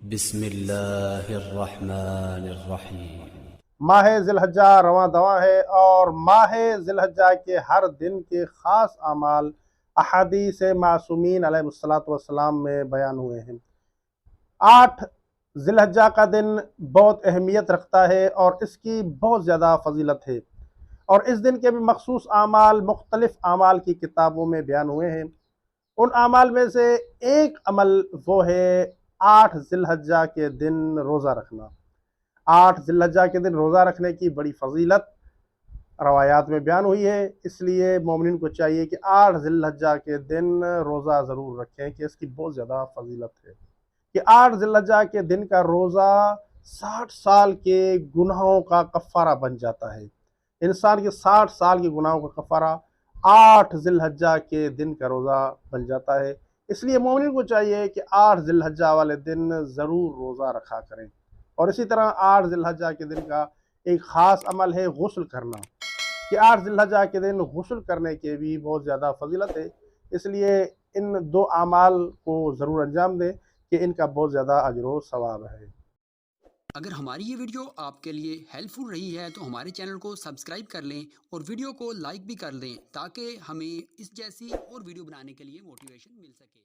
بسم اللہ الرحمن الرحیم۔ ماہ ذی الحجہ رواں دواں ہے اور ماہ ذی الحجہ کے ہر دن کے خاص اعمال احادیث معصومین علیہ السلام میں بیان ہوئے ہیں۔ 8 ذی الحجہ کا دن بہت اہمیت رکھتا ہے اور اس کی بہت زیادہ فضیلت ہے، اور اس دن کے بھی مخصوص اعمال مختلف اعمال کی کتابوں میں بیان ہوئے ہیں۔ ان اعمال میں سے ایک عمل وہ ہے 8 ذی الحجہ کے دن روزہ رکھنا۔ 8 ذی الحجہ کے دن روزہ رکھنے کی بڑی فضیلت روایات میں بیان ہوئی ہے، اس لیے مومنین کو چاہیے کہ 8 ذی الحجہ کے دن روزہ ضرور رکھیں کہ اس کی بہت زیادہ فضیلت ہے کہ 8 ذی الحجہ کے دن کا روزہ 60 سال کے گناہوں کا کفارہ بن جاتا ہے۔ انسان کے 60 سال کے گناہوں کا کفارہ 8 ذی الحجہ کے دن کا روزہ بن جاتا ہے، اس لیے مومنین کو چاہیے کہ 8 ذی الحجہ والے دن ضرور روزہ رکھا کریں۔ اور اسی طرح 8 ذی الحجہ کے دن کا ایک خاص عمل ہے غسل کرنا، کہ 8 ذی الحجہ کے دن غسل کرنے کے بھی بہت زیادہ فضیلت ہے، اس لیے ان 2 اعمال کو ضرور انجام دیں کہ ان کا بہت زیادہ اجر و ثواب ہے۔ اگر ہماری یہ ویڈیو آپ کے لیے ہیلپ فل رہی ہے تو ہمارے چینل کو سبسکرائب کر لیں اور ویڈیو کو لائک بھی کر دیں تاکہ ہمیں اس جیسی اور ویڈیو بنانے کے لیے موٹیویشن مل سکے۔